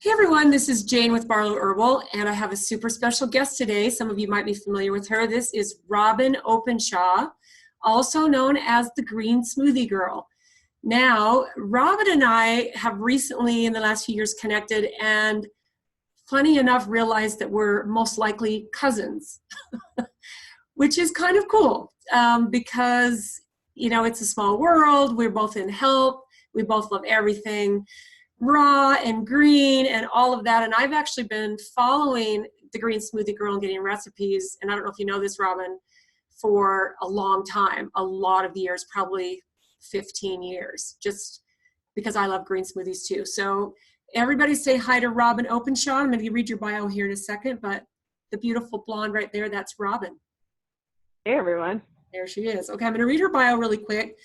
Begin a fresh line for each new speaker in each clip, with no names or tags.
Hey everyone, this is Jane with Barlow Herbal, and I have a super special guest today. Some of you might be familiar with her. This is Robyn Openshaw, also known as the Green Smoothie Girl. Now, Robyn and I have recently, in the last few years, connected and funny enough realized that we're most likely cousins, which is kind of cool because, you know, it's a small world. We're both in health. We both love everything raw and green and all of that. And I've actually been following the Green Smoothie Girl and getting recipes, and I don't know if you know this, Robyn, for a long time, a lot of years, probably 15 years, just because I love green smoothies too. So everybody say hi to Robyn Openshaw. I'm going to read your bio here in a second, but the beautiful blonde right there, that's Robyn.
Hey everyone.
There she is. Okay, I'm going to read her bio really quick,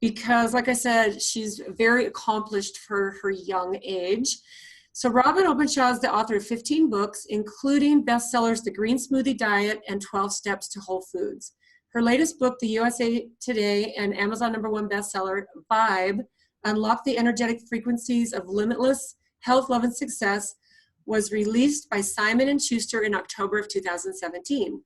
because like I said, she's very accomplished for her young age. So Robyn Openshaw is the author of 15 books, including bestsellers The Green Smoothie Diet and 12 Steps to Whole Foods. Her latest book, the USA Today and Amazon #1 bestseller, Vibe, Unlock the Energetic Frequencies of Limitless Health, Love, and Success, was released by Simon & Schuster in October of 2017.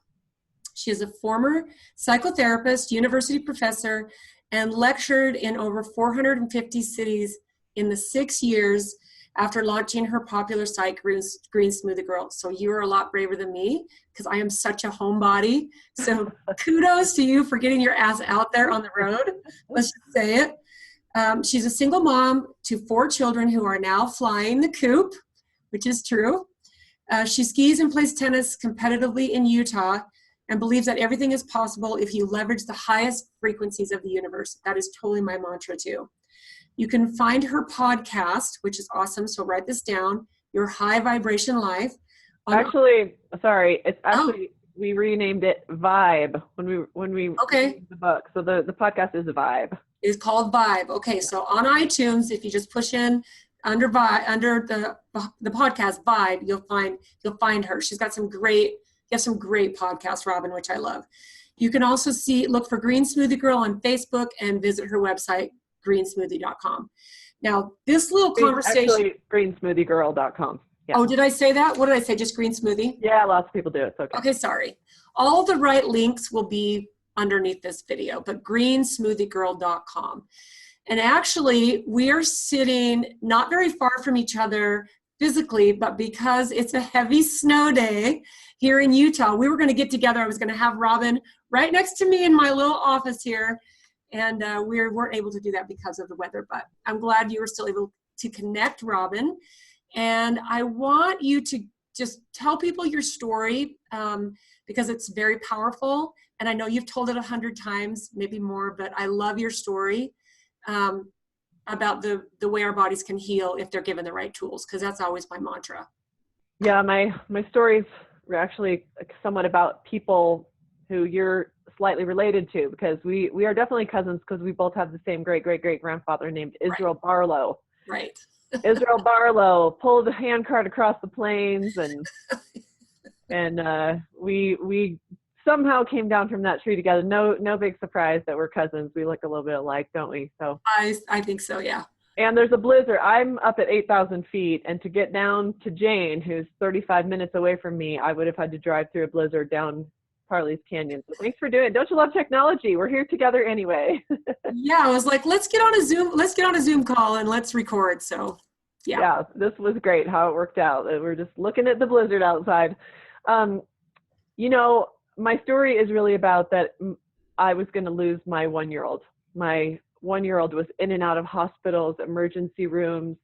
She is a former psychotherapist, university professor, and lectured in over 450 cities in the 6 years after launching her popular site, Green Smoothie Girl. So you're a lot braver than me, because I am such a homebody. So kudos to you for getting your ass out there on the road. Let's just say it. She's a single mom to 4 children who are now flying the coop, which is true. She skis and plays tennis competitively in Utah, and believes that everything is possible if you leverage the highest frequencies of the universe. That is totally my mantra too. You can find her podcast, which is awesome, so write this down, Your High Vibration Life.
Actually, sorry, it's actually, we renamed it Vibe when we
okay.
the book. So the podcast is Vibe.
It's called Vibe. Okay, so on iTunes, if you just push in under the podcast Vibe, you'll find her. She's got some great podcasts, Robyn, which I love. You can also look for Green Smoothie Girl on Facebook and visit her website, greensmoothie.com. Now, this little conversation...
Actually, greensmoothiegirl.com. Yeah.
Oh, did I say that? What did I say? Just Green Smoothie?
Yeah, lots of people do it. It's okay.
Okay, sorry. All the right links will be underneath this video, but greensmoothiegirl.com. And actually, we are sitting not very far from each other physically, but because it's a heavy snow day here in Utah, we were going to get together. I was going to have Robyn right next to me in my little office here, and we weren't able to do that because of the weather, but I'm glad you were still able to connect, Robyn. And I want you to just tell people your story because it's very powerful, and I know you've told it 100 times, maybe more, but I love your story about the way our bodies can heal if they're given the right tools, because that's always my mantra.
Yeah, my stories are actually somewhat about people who you're slightly related to, because we are definitely cousins, because we both have the same great-great-great-grandfather named Israel Barlow.
Right.
Israel Barlow pulled a handcart across the plains, and we somehow came down from that tree together. No big surprise that we're cousins. We look a little bit alike, don't we? So
I think so, yeah.
And there's a blizzard. I'm up at 8,000 feet, and to get down to Jane, who's 35 minutes away from me, I would have had to drive through a blizzard down Parley's Canyon. So thanks for doing it. Don't you love technology? We're here together anyway.
Yeah, I was like, let's get on a Zoom call and let's record. So yeah.
Yeah, this was great how it worked out. We're just looking at the blizzard outside. You know, my story is really about that I was going to lose my 1-year-old. My 1-year-old was in and out of hospitals, emergency rooms,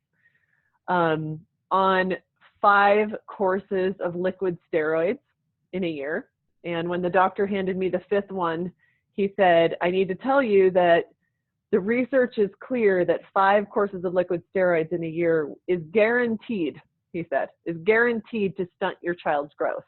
on 5 courses of liquid steroids in a year. And when the doctor handed me the 5th one, he said, I need to tell you that the research is clear that 5 courses of liquid steroids in a year is guaranteed, he said, is guaranteed to stunt your child's growth.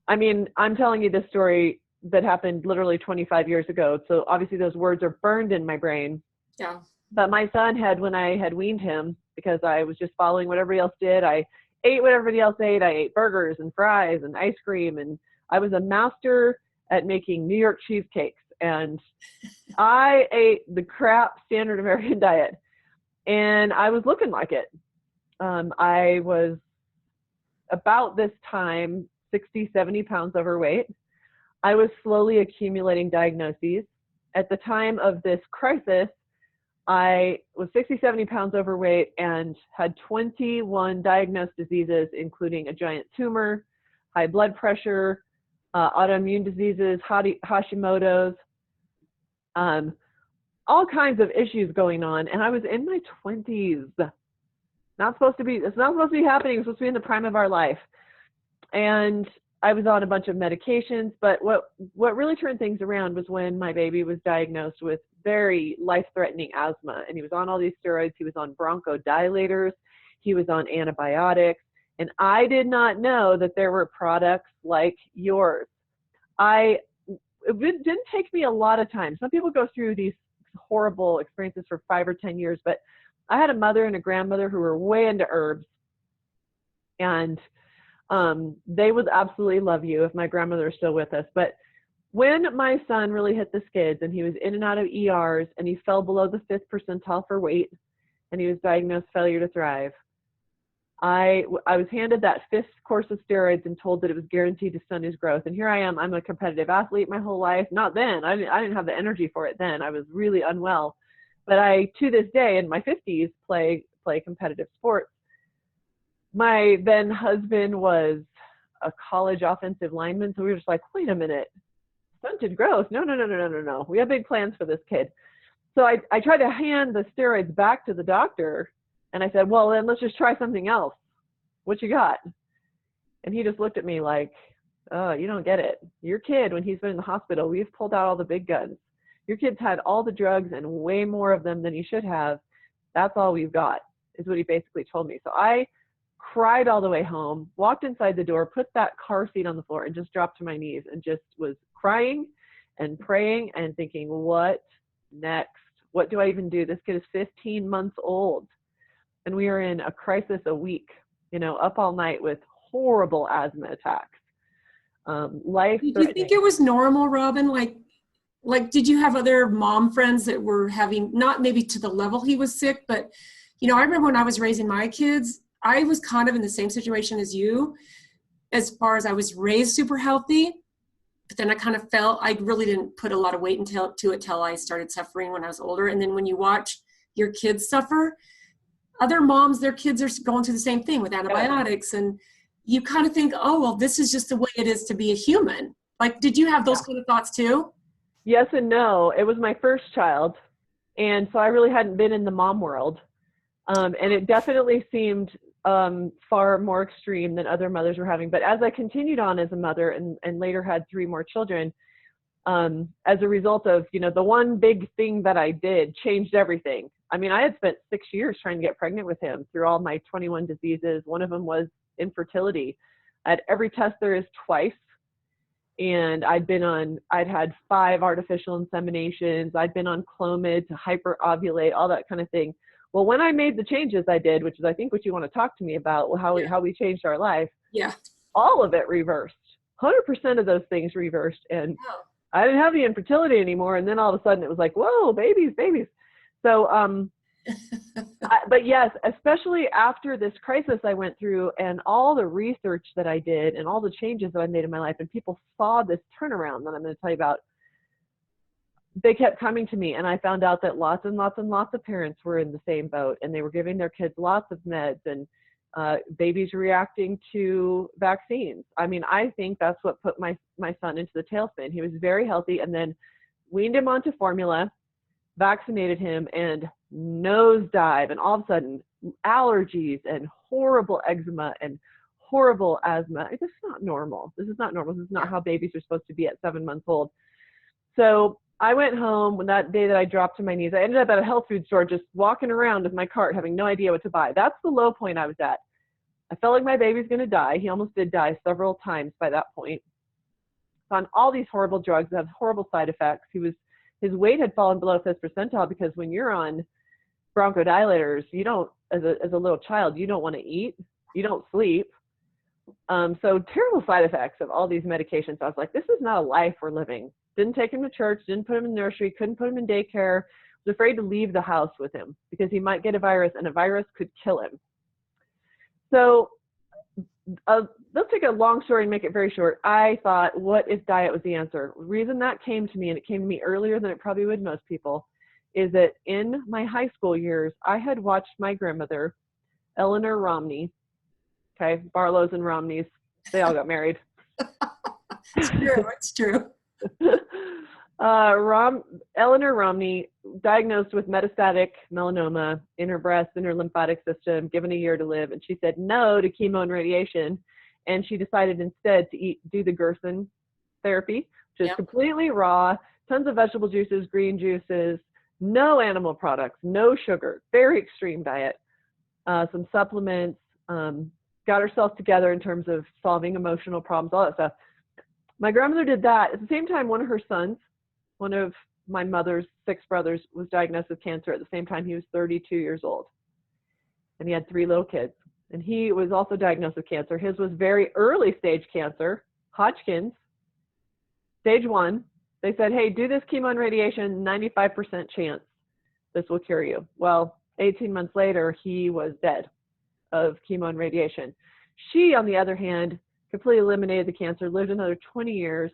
I mean, I'm telling you this story that happened literally 25 years ago. So obviously those words are burned in my brain.
Yeah.
But my son when I had weaned him, because I was just following what everybody else did, I ate what everybody else ate. I ate burgers and fries and ice cream, and I was a master at making New York cheesecakes. And I ate the crap standard American diet, and I was looking like it. I was about this time 60, 70 pounds overweight. I was slowly accumulating diagnoses. At the time of this crisis, I was 60, 70 pounds overweight and had 21 diagnosed diseases, including a giant tumor, high blood pressure, autoimmune diseases, Hashimoto's, all kinds of issues going on. And I was in my 20s. It's not supposed to be happening. It's supposed to be in the prime of our life. And I was on a bunch of medications, but what really turned things around was when my baby was diagnosed with very life-threatening asthma, and he was on all these steroids. He was on bronchodilators. He was on antibiotics, and I did not know that there were products like yours. It didn't take me a lot of time. Some people go through these horrible experiences for 5 or 10 years, but I had a mother and a grandmother who were way into herbs, and they would absolutely love you if my grandmother is still with us. But when my son really hit the skids and he was in and out of ERs and he fell below the 5th percentile for weight and he was diagnosed failure to thrive, I was handed that 5th course of steroids and told that it was guaranteed to stunt his growth. And here I am. I'm a competitive athlete my whole life. Not then. I didn't have the energy for it then. I was really unwell. But I, to this day, in my 50s, play competitive sports. My then husband was a college offensive lineman, so we were just like, wait a minute, stunted growth? No. We have big plans for this kid. So I tried to hand the steroids back to the doctor, and I said, well, then let's just try something else. What you got? And he just looked at me like, oh, you don't get it. Your kid, when he's been in the hospital, we've pulled out all the big guns. Your kid's had all the drugs and way more of them than he should have. That's all we've got, is what he basically told me. So I cried all the way home, walked inside the door, put that car seat on the floor, and just dropped to my knees and just was crying and praying and thinking, what next? What do I even do? This kid is 15 months old, and we are in a crisis a week, up all night with horrible asthma attacks. Life-threatening.
Did you think it was normal, Robyn? Like, did you have other mom friends that were having, not maybe to the level he was sick, but, I remember when I was raising my kids, I was kind of in the same situation as you, as far as I was raised super healthy, but then I kind of felt I really didn't put a lot of weight into it till I started suffering when I was older. And then when you watch your kids suffer, other moms, their kids are going through the same thing with antibiotics, and you kind of think, oh, well, this is just the way it is to be a human. Like, did you have those kind of thoughts too?
Yes and no. It was my first child, and so I really hadn't been in the mom world. And it definitely seemed far more extreme than other mothers were having. But as I continued on as a mother and later had 3 more children, as a result of, the one big thing that I did changed everything. I mean, I had spent 6 years trying to get pregnant with him through all my 21 diseases. One of them was infertility. I had every test there is twice. And I'd had 5 artificial inseminations. I'd been on Clomid to hyperovulate, all that kind of thing. Well, when I made the changes I did, which is I think what you want to talk to me about, how we changed our life, all of it reversed. 100% of those things reversed. And I didn't have the infertility anymore. And then all of a sudden it was like, whoa, babies. So, but yes, especially after this crisis I went through and all the research that I did and all the changes that I made in my life, and people saw this turnaround that I'm going to tell you about, they kept coming to me, and I found out that lots and lots and lots of parents were in the same boat, and they were giving their kids lots of meds, and babies reacting to vaccines. I mean, I think that's what put my son into the tailspin. He was very healthy, and then weaned him onto formula, vaccinated him, and nosedive, and all of a sudden allergies and horrible eczema and horrible asthma. This is not normal. This is not how babies are supposed to be at 7 months old. So I went home when that day that I dropped to my knees. I ended up at a health food store just walking around with my cart, having no idea what to buy. That's the low point I was at. I felt like my baby's going to die. He almost did die several times by that point. On all these horrible drugs that have horrible side effects. His weight had fallen below 5th percentile, because when you're on bronchodilators, you don't, as a little child, you don't want to eat, you don't sleep. So terrible side effects of all these medications. I was like, this is not a life we're living. Didn't take him to church, didn't put him in nursery, couldn't put him in daycare, was afraid to leave the house with him because he might get a virus, and a virus could kill him. So let's take a long story and make it very short. I thought, what if diet was the answer? The reason that came to me, and it came to me earlier than it probably would most people, is that in my high school years, I had watched my grandmother, Eleanor Romney, okay, Barlows and Romneys, they all got married.
It's true. It's true.
Eleanor Romney, diagnosed with metastatic melanoma in her breast, in her lymphatic system, given a year to live, and she said no to chemo and radiation, and she decided instead to do the Gerson therapy, which is completely raw, tons of vegetable juices, green juices, no animal products, no sugar, very extreme diet, some supplements, got herself together in terms of solving emotional problems, all that stuff. My grandmother did that. At the same time, one of her sons, one of my mother's 6 brothers, was diagnosed with cancer at the same time. He was 32 years old, and he had 3 little kids. And he was also diagnosed with cancer. His was very early stage cancer, Hodgkin's, stage 1. They said, hey, do this chemo and radiation, 95% chance this will cure you. Well, 18 months later, he was dead of chemo and radiation. She, on the other hand, completely eliminated the cancer, lived another 20 years,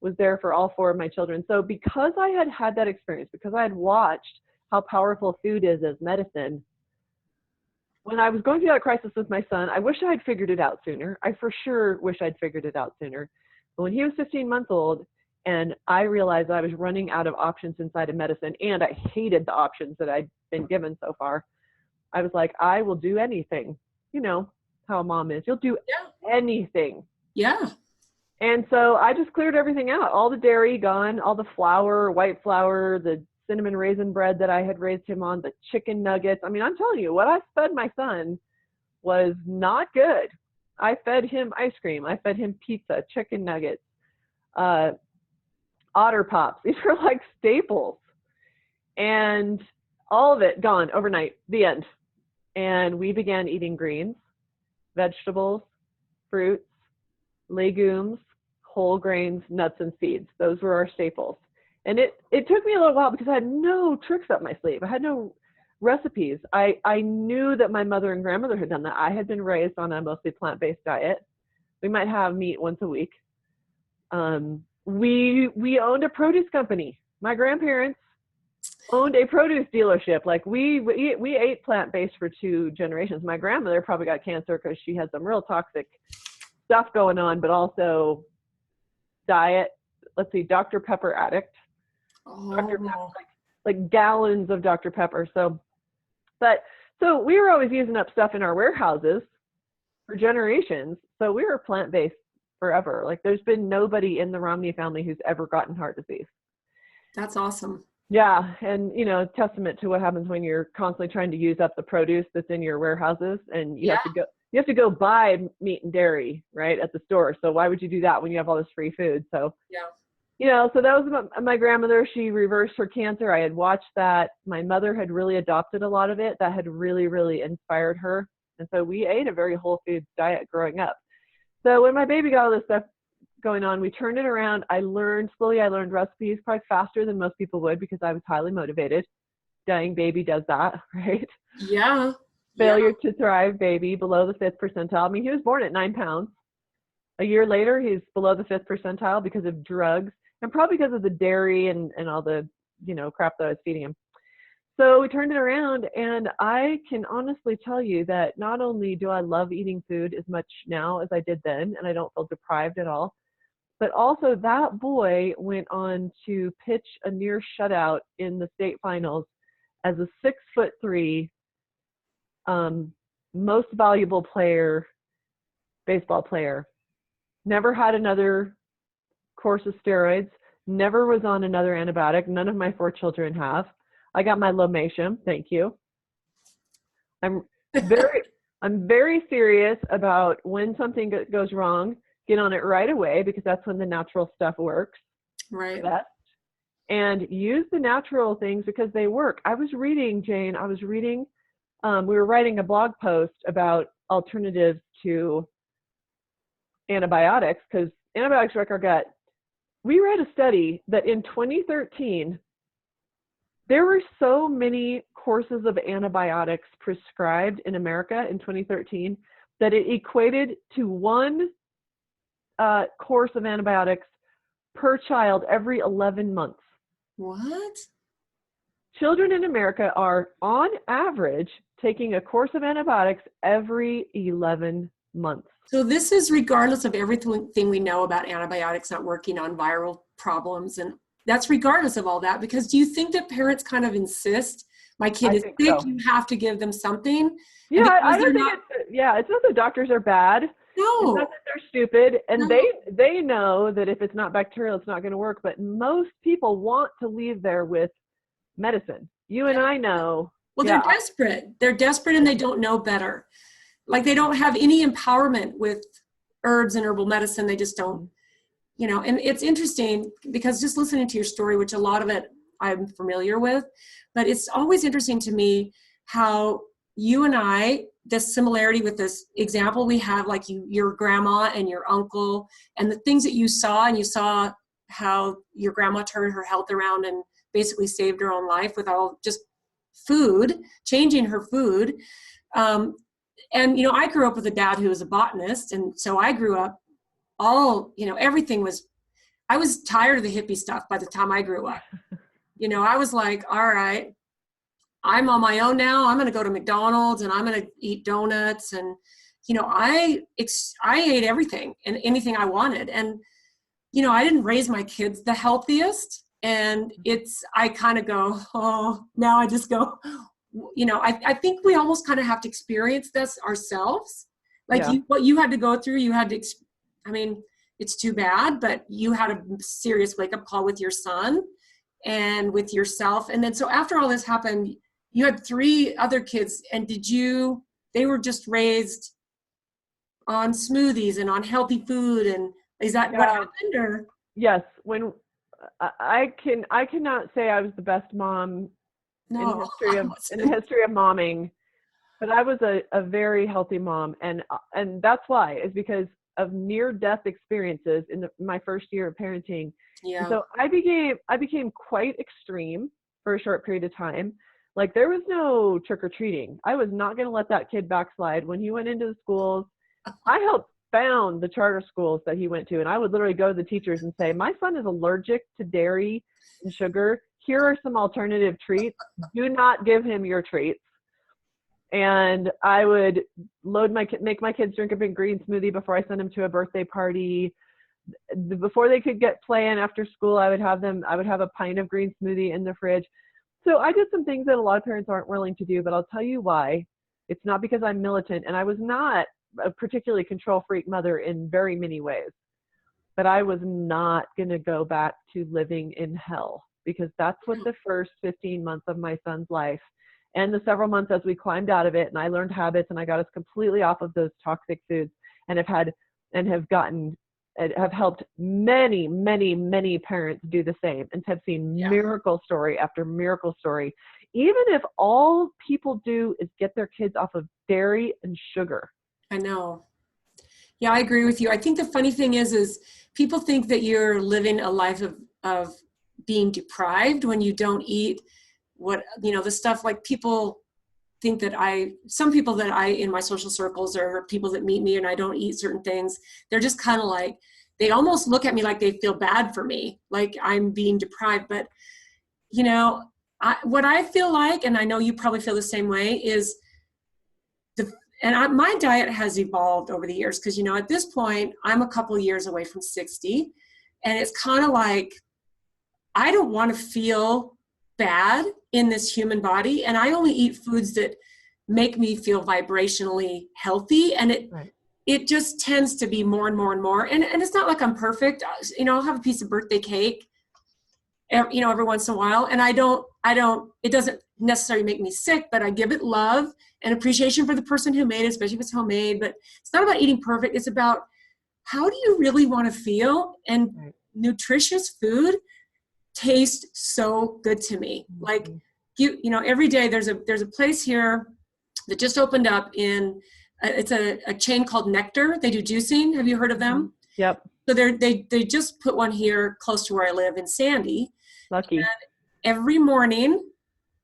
was there for all 4 of my children. So because I had had that experience, because I had watched how powerful food is as medicine, when I was going through that crisis with my son, I wish I had figured it out sooner. I for sure wish I'd figured it out sooner. But when he was 15 months old and I realized I was running out of options inside of medicine, and I hated the options that I'd been given so far, I was like, I will do anything. You know how a mom is. You'll do anything.
Yeah.
And so I just cleared everything out. All the dairy gone, all the flour, white flour, the cinnamon raisin bread that I had raised him on, the chicken nuggets. I mean, I'm telling you, what I fed my son was not good. I fed him ice cream. I fed him pizza, chicken nuggets, Otter Pops. These were like staples. And all of it gone overnight, the end. And we began eating greens, vegetables, fruits, legumes, whole grains, nuts, and seeds. Those were our staples. And it took me a little while because I had no tricks up my sleeve. I had no recipes. I knew that my mother and grandmother had done that. I had been raised on a mostly plant-based diet. We might have meat once a week. We owned a produce company. My grandparents owned a produce dealership. Like we ate plant-based for 2 generations. My grandmother probably got cancer because she had some real toxic stuff going on, but also diet. Let's see, Dr. Pepper addict. Dr. Pepper, like gallons of Dr. Pepper. So we were always using up stuff in our warehouses for generations. So we were plant-based forever. Like there's been nobody in the Romney family who's ever gotten heart disease.
That's awesome.
Yeah. And, you know, testament to what happens when you're constantly trying to use up the produce that's in your warehouses, and you have to go buy meat and dairy, right, at the store. So why would you do that when you have all this free food? So, you know, so that was my grandmother. She reversed her cancer. I had watched that. My mother had really adopted a lot of it. That had really, really inspired her. And so we ate a very whole foods diet growing up. So when my baby got all this stuff going on, we turned it around. I learned recipes probably faster than most people would because I was highly motivated. Dying baby does that, right?
Yeah.
Failure to thrive baby, below the 5th percentile. I mean, he was born at 9 pounds. A year later, he's below the 5th percentile because of drugs and probably because of the dairy and all the, you know, crap that I was feeding him. So we turned it around, and I can honestly tell you that not only do I love eating food as much now as I did then, and I don't feel deprived at all, but also that boy went on to pitch a near shutout in the state finals as a 6'3" most valuable player, baseball player. Never had another course of steroids, never was on another antibiotic. None of my 4 children have. I got my Lomatium, thank you. I'm very serious about when something goes wrong, get on it right away, because that's when the natural stuff works.
Right.
Best. And use the natural things because they work. I was reading, Jane, we were writing a blog post about alternatives to antibiotics because antibiotics wreck our gut. We read a study that in 2013, there were so many courses of antibiotics prescribed in America in 2013 that it equated to one course of antibiotics per child every 11 months.
What?
Children in America are, on average, taking a course of antibiotics every 11 months.
So this is regardless of everything we know about antibiotics not working on viral problems. And that's regardless of all that, because do you think that parents kind of insist, my kid is sick,
so.
you have to give them something?
Yeah, I don't think it's not that doctors are bad.
No.
It's not that they're stupid. And
No.
they know that if it's not bacterial, it's not going to work. But most people want to leave there with medicine. You and I know.
Well, they're desperate. They're desperate and they don't know better. Like they don't have any empowerment with herbs and herbal medicine. They just don't, you know, and it's interesting because just listening to your story, which a lot of it I'm familiar with, but it's always interesting to me how you and I, this similarity with this example we have, like your grandma and your uncle and the things that you saw, and you saw how your grandma turned her health around and basically saved her own life with all just food, changing her food. And, you know, I grew up with a dad who was a botanist. And so I grew up everything was, I was tired of the hippie stuff by the time I grew up. You know, I was like, all right, I'm on my own now. I'm going to go to McDonald's and I'm going to eat donuts. And, you know, I ate everything and anything I wanted. And, you know, I didn't raise my kids the healthiest. And I kind of go, oh, now I just go, you know, I think we almost kind of have to experience this ourselves. Like what you had to go through, you had to, I mean, it's too bad, but you had a serious wake up call with your son and with yourself. And then, so after all this happened, you had 3 other kids, and they were just raised on smoothies and on healthy food. And is that what happened, or?
Yes. When I cannot say I was the best mom in the history of momming, but I was a very healthy mom, and that's why, is because of near-death experiences in my first year of parenting.
Yeah.
And so I became quite extreme for a short period of time. Like there was no trick-or-treating. I was not going to let that kid backslide. When he went into the schools, I helped found the charter schools that he went to, and I would literally go to the teachers and say, my son is allergic to dairy and sugar. Here are some alternative treats. Do not give him your treats. And I would make my kids drink a big green smoothie before I sent them to a birthday party. Before they could get playing after school, I would have a pint of green smoothie in the fridge. So I did some things that a lot of parents aren't willing to do, but I'll tell you why. It's not because I'm militant, and I was not a particularly control freak mother in very many ways, but I was not going to go back to living in hell, because that's what the first 15 months of my son's life and the several months as we climbed out of it, and I learned habits and I got us completely off of those toxic foods, and have helped many, many, many parents do the same, and have seen miracle story after miracle story. Even if all people do is get their kids off of dairy and sugar.
I know. Yeah, I agree with you. I think the funny thing is people think that you're living a life of being deprived when you don't eat the stuff, like people think that some people that in my social circles, or people that meet me and I don't eat certain things, they're just kind of like, they almost look at me like they feel bad for me, like I'm being deprived. But, you know, what I feel like, and I know you probably feel the same way, is my diet has evolved over the years, because, you know, at this point, I'm a couple years away from 60, and it's kind of like, I don't want to feel bad in this human body, and I only eat foods that make me feel vibrationally healthy, and it just tends to be more and more and more, and it's not like I'm perfect. You know, I'll have a piece of birthday cake, you know, every once in a while, and it doesn't necessarily make me sick, but I give it love and appreciation for the person who made it, especially if it's homemade. But it's not about eating perfect. It's about, how do you really want to feel? And nutritious food tastes so good to me. Like you know, every day there's a place here that just opened up it's a chain called Nectar. They do juicing. Have you heard of them?
Yep.
So they just put one here close to where I live in Sandy.
Lucky.
And every morning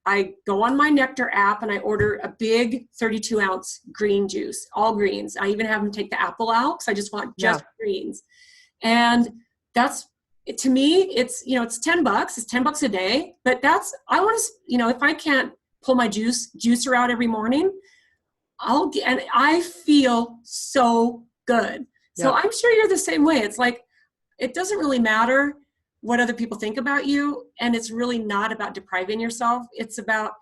I go on my Nectar app and I order a big 32-ounce green juice, all greens. I even have them take the apple out because I just want just greens. And that's, to me, it's, you know, it's $10. It's $10 a day. But that's, I want to, you know, if I can't pull my juicer out every morning, and I feel so good. So I'm sure you're the same way. It's like, it doesn't really matter what other people think about you. And it's really not about depriving yourself. It's about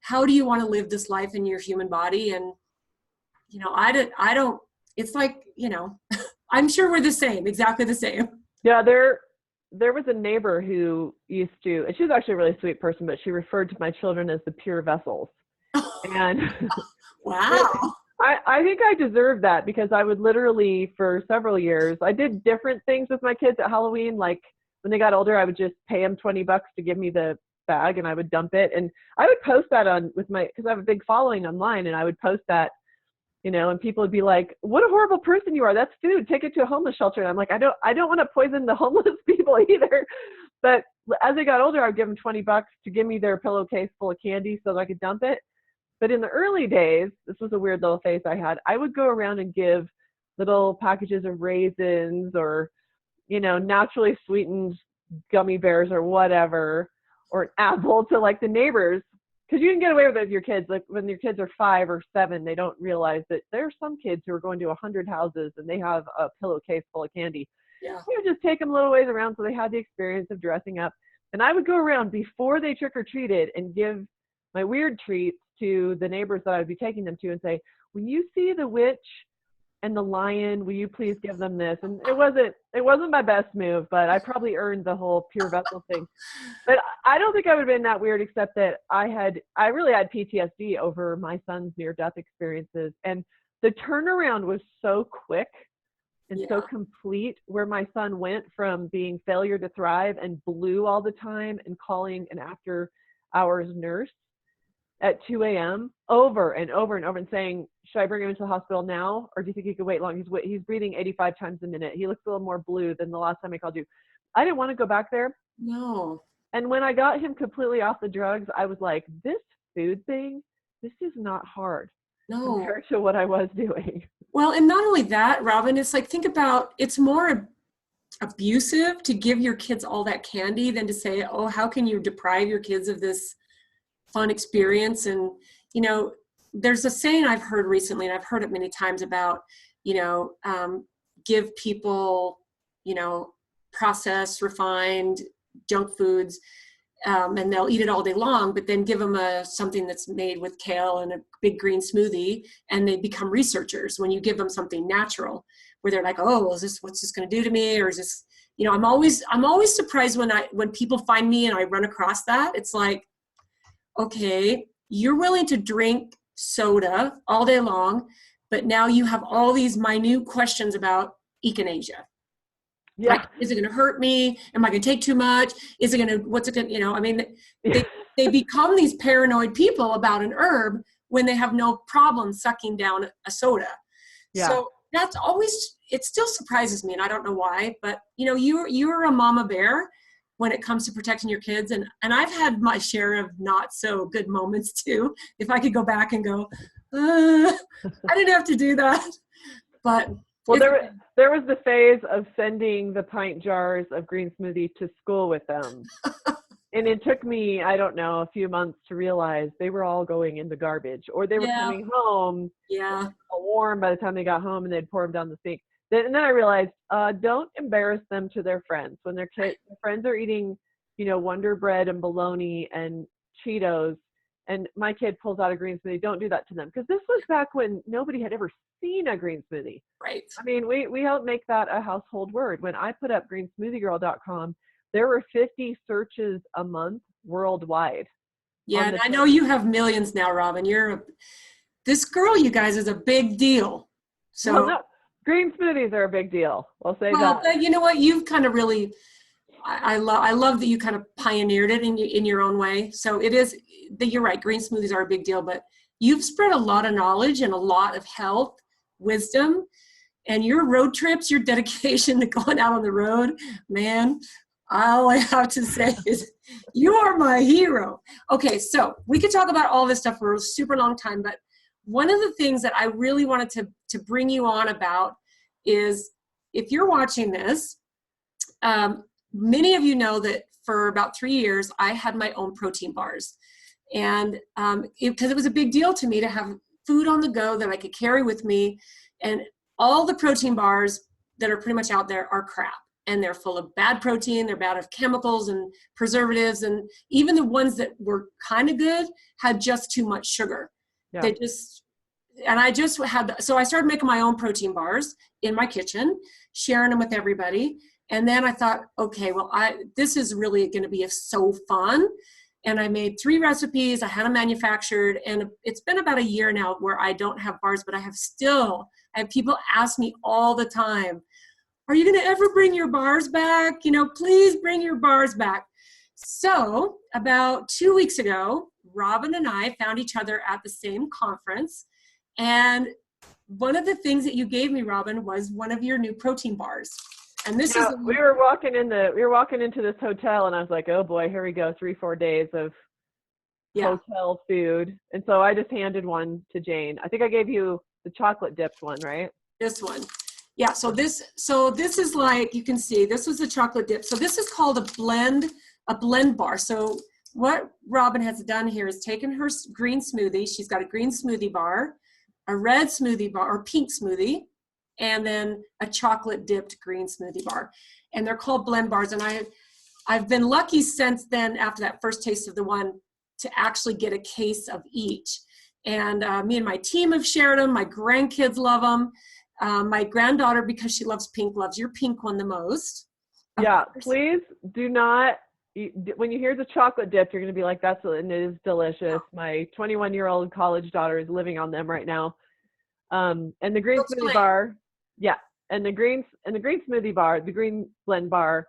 how do you want to live this life in your human body? And, you know, I don't, it's like, you know, I'm sure we're the same, exactly the same.
Yeah, there was a neighbor who used to, and she was actually a really sweet person, but she referred to my children as the pure vessels. And
wow.
I think I deserved that, because I would literally, for several years, I did different things with my kids at Halloween. Like when they got older, I would just pay them $20 to give me the bag and I would dump it. And I would post that because I have a big following online, and I would post that, you know, and people would be like, what a horrible person you are. That's food. Take it to a homeless shelter. And I'm like, I don't want to poison the homeless people either. But as they got older, I would give them $20 to give me their pillowcase full of candy so that I could dump it. But in the early days, this was a weird little phase I had, I would go around and give little packages of raisins or, you know, naturally sweetened gummy bears or whatever, or an apple to like the neighbors. Because you can get away with it with your kids. Like when your kids are 5 or 7, they don't realize that there are some kids who are going to 100 houses and they have a pillowcase full of candy.
Yeah.
You would just take them a little ways around so they had the experience of dressing up. And I would go around before they trick-or-treated and give my weird treats to the neighbors that I would be taking them to and say, when you see the witch and the lion, will you please give them this? And it wasn't my best move, but I probably earned the whole pure vessel thing. But I don't think I would have been that weird, except that I really had PTSD over my son's near-death experiences. And the turnaround was so quick and so complete, where my son went from being failure to thrive and blue all the time and calling an after-hours nurse at 2 a.m. over and over and over and saying, should I bring him into the hospital now? Or do you think he could wait long? He's breathing 85 times a minute. He looks a little more blue than the last time I called you. I didn't want to go back there.
No.
And when I got him completely off the drugs, I was like, this food thing, this is not hard compared to what I was doing.
Well, and not only that, Robyn, it's like, think about, it's more abusive to give your kids all that candy than to say, oh, how can you deprive your kids of this fun experience? And, you know, there's a saying I've heard recently, and I've heard it many times about, you know, give people, you know, processed, refined junk foods, and they'll eat it all day long, but then give them something that's made with kale and a big green smoothie, and they become researchers when you give them something natural, where they're like, oh, what's this going to do to me? Or is this, you know, I'm always surprised when people find me and I run across that. It's like, okay, you're willing to drink soda all day long, but now you have all these minute questions about echinacea. Yeah. Like, is it going to hurt me? Am I going to take too much? Is it going to, what's it going to, you know, I mean, they become these paranoid people about an herb when they have no problem sucking down a soda. Yeah. So that's always, it still surprises me, and I don't know why, but you know, you're a mama bear when it comes to protecting your kids. And I've had my share of not so good moments too. If I could go back and go, I didn't have to do that. But
well, there was the phase of sending the pint jars of green smoothie to school with them. And it took me, I don't know, a few months to realize they were all going in the garbage, or they were coming home warm by the time they got home, and they'd pour them down the sink. And then I realized, don't embarrass them to their friends. When their friends are eating, you know, Wonder Bread and bologna and Cheetos, and my kid pulls out a green smoothie, don't do that to them. Because this was back when nobody had ever seen a green smoothie.
Right.
I mean, we helped make that a household word. When I put up greensmoothiegirl.com, there were 50 searches a month worldwide.
Yeah, and I know you have millions now, Robyn. This girl, you guys, is a big deal. So.
Well, no. Green smoothies are a big deal. I'll say that.
But you know what? You've kind of really, I love that you kind of pioneered it in your own way. So it is, you're right, green smoothies are a big deal, but you've spread a lot of knowledge and a lot of health, wisdom, and your road trips, your dedication to going out on the road, man, All I have to say is you are my hero. Okay, so we could talk about all this stuff for a super long time, but one of the things that I really wanted to bring you on about is if you're watching this, many of you know that for about 3 years, I had my own protein bars. And because it was a big deal to me to have food on the go that I could carry with me. And all the protein bars that are pretty much out there are crap. And they're full of bad protein, they're bad of chemicals and preservatives. And even the ones that were kind of good had just too much sugar.
Yeah.
They just, and I just had, so I started making my own protein bars in my kitchen, sharing them with everybody. And then I thought, okay, well, this is really going to be so fun. And I made 3 recipes. I had them manufactured. And it's been about a year now where I don't have bars, but I have people ask me all the time, are you going to ever bring your bars back? You know, please bring your bars back. So about 2 weeks ago, Robyn and I found each other at the same conference. And one of the things that you gave me, Robyn, was one of your new protein bars. And this is
we were walking into this hotel, and I was like, oh boy, here we go, 3-4 days of hotel food. And so I just handed one to Jane. I think I gave you the chocolate dipped one, right?
This one. Yeah, so this is like, you can see, this was a chocolate dip. So this is called a blend bar. So what Robyn has done here is taken her green smoothie. She's got a green smoothie bar, a red smoothie bar, or pink smoothie, and then a chocolate dipped green smoothie bar. And they're called blend bars. And I've been lucky since then, after that first taste of the one, to actually get a case of each. And me and my team have shared them. My grandkids love them. My granddaughter, because she loves pink, loves your pink one the most.
Yeah, please do not, when you hear the chocolate dip, you're going to be like, and it is delicious. My 21-year-old college daughter is living on them right now. And the green smoothie bar, and the green smoothie bar, the green blend bar,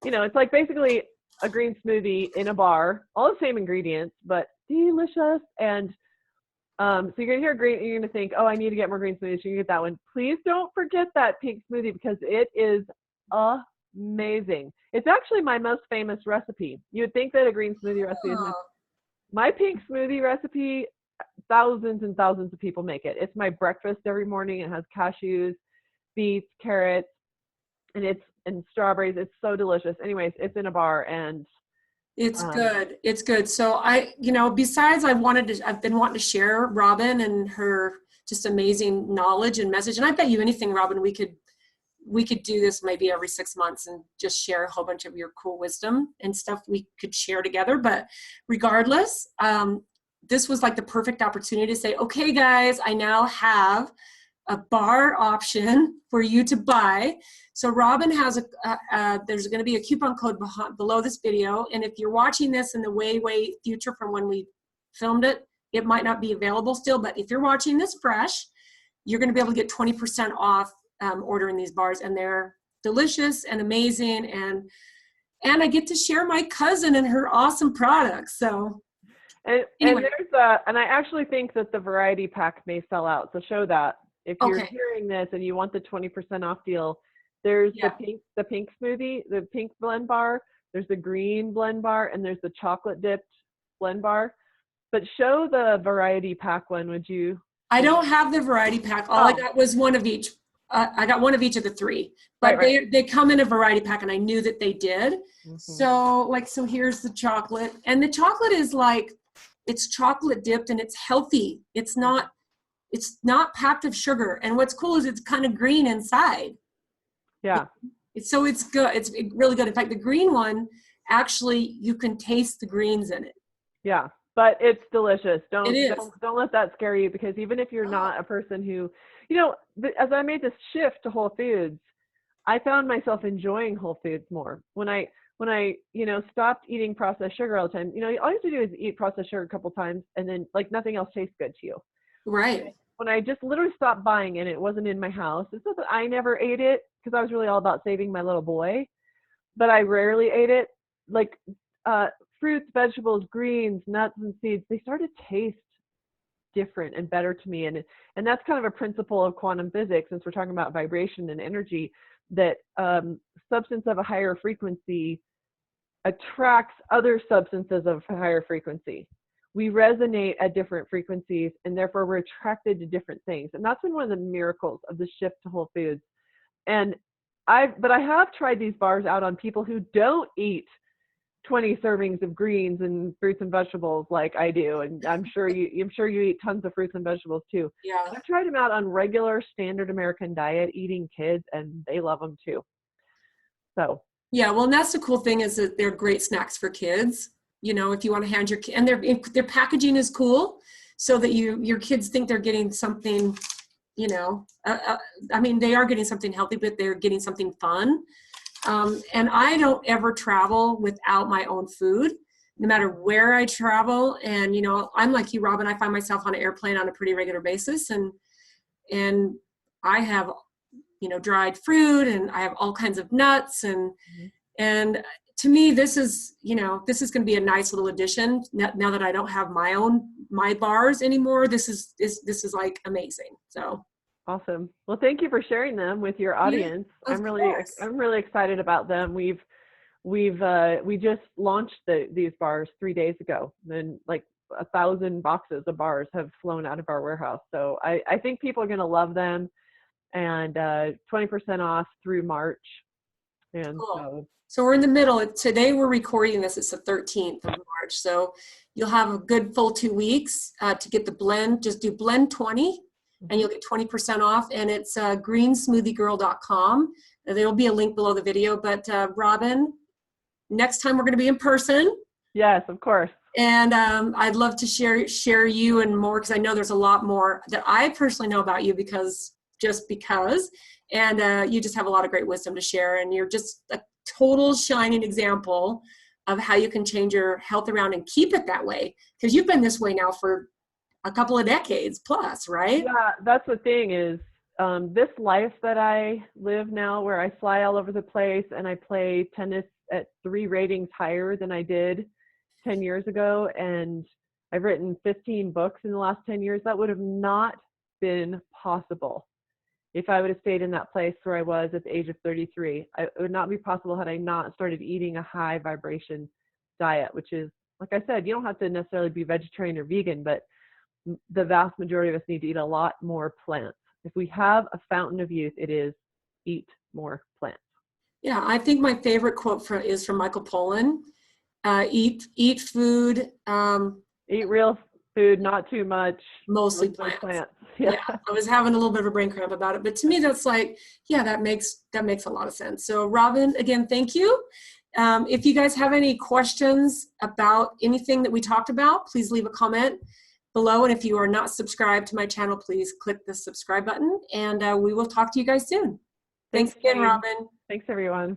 you know, it's like basically a green smoothie in a bar, all the same ingredients, but delicious. And so you're going to hear green, you're going to think, oh, I need to get more green smoothies. You can get that one. Please don't forget that pink smoothie, because it is amazing. It's actually my most famous recipe. You would think that a green smoothie recipe is my pink smoothie recipe. Thousands and thousands of people make it. It's my breakfast every morning. It has cashews, beets, carrots, and strawberries. It's so delicious. Anyways, it's in a bar, and
it's good. It's good. So besides I've been wanting to share Robyn and her just amazing knowledge and message. And I bet you anything, Robyn, we could do this maybe every 6 months and just share a whole bunch of your cool wisdom and stuff we could share together. But regardless, this was like the perfect opportunity to say, okay, guys, I now have a bar option for you to buy. So Robyn has there's going to be a coupon code below this video. And if you're watching this in the way future from when we filmed it, it might not be available still. But if you're watching this fresh, you're going to be able to get 20% off ordering these bars. And they're delicious and amazing. And I get to share my cousin and her awesome products. So
anyway. And there's and I actually think that the variety pack may sell out. So show that. If you're hearing this and you want the 20% off deal, there's the pink smoothie, the pink blend bar, there's the green blend bar, and there's the chocolate dipped blend bar. But show the variety pack one, would you?
I don't have the variety pack. All I got was one of each. I got one of each of the 3, but they come in a variety pack, and I knew that they did. Mm-hmm. So here's the chocolate, and the chocolate is like, it's chocolate dipped and it's healthy. It's not packed of sugar. And what's cool is it's kind of green inside.
Yeah.
So it's good. It's really good. In fact, the green one, actually, you can taste the greens in it.
Yeah, but it's delicious. Don't let that scare you, because even if you're not a person who, as I made this shift to whole foods, I found myself enjoying whole foods more. When I stopped eating processed sugar all the time, all you have to do is eat processed sugar a couple times, and then like nothing else tastes good to you.
Right.
When I just literally stopped buying it, it wasn't in my house. It's not that I never ate it, because I was really all about saving my little boy, but I rarely ate it. Like fruits, vegetables, greens, nuts, and seeds, they start to taste different and better to me. And that's kind of a principle of quantum physics, since we're talking about vibration and energy, that substance of a higher frequency attracts other substances of higher frequency. We resonate at different frequencies, and therefore we're attracted to different things. And that's been one of the miracles of the shift to whole foods. And I have tried these bars out on people who don't eat 20 servings of greens and fruits and vegetables like I do. And I'm sure you eat tons of fruits and vegetables too.
Yeah.
I've tried them out on regular standard American diet, eating kids, and they love them too. So.
Yeah, well, and that's the cool thing is that they're great snacks for kids. You know, if you want to hand your kid, and their packaging is cool, so that your kids think they're getting something. You know, I mean, they are getting something healthy, but they're getting something fun. And I don't ever travel without my own food, no matter where I travel. And you know, I'm like you, Robyn. I find myself on an airplane on a pretty regular basis, and I have, you know, dried fruit, and I have all kinds of nuts, and to me, this is going to be a nice little addition now that I don't have my bars anymore. This is like amazing. So
awesome. Well, thank you for sharing them with your audience.
Yeah,
I'm really excited about them. We just launched these bars 3 days ago, and like 1,000 boxes of bars have flown out of our warehouse. So I think people are going to love them. And 20% off through March. And
cool. So we're in the middle. Today we're recording this. It's the 13th of March. So you'll have a good full 2 weeks to get the blend. Just do blend 20 and you'll get 20% off. And it's greensmoothiegirl.com. There'll be a link below the video. But Robyn, next time we're going to be in person.
Yes, of course.
And I'd love to share you and more, because I know there's a lot more that I personally know about you because and you just have a lot of great wisdom to share, and you're just a total shining example of how you can change your health around and keep it that way, because you've been this way now for a couple of decades plus, right?
Yeah, that's the thing is this life that I live now, where I fly all over the place and I play tennis at 3 ratings higher than I did 10 years ago, and I've written 15 books in the last 10 years, that would have not been possible if I would have stayed in that place where I was at the age of 33. It would not be possible had I not started eating a high vibration diet, which is, like I said, you don't have to necessarily be vegetarian or vegan, but the vast majority of us need to eat a lot more plants. If we have a fountain of youth, it is eat more plants.
Yeah, I think my favorite quote is from Michael Pollan. Eat food.
Eat real food, not too much.
Mostly plants.
Yeah.
I was having a little bit of a brain cramp about it, but to me that's like, yeah, that makes a lot of sense. So Robyn, again, thank you. If you guys have any questions about anything that we talked about, please leave a comment below. And if you are not subscribed to my channel, please click the subscribe button, and we will talk to you guys soon. Thanks again, Robyn.
Thanks, everyone.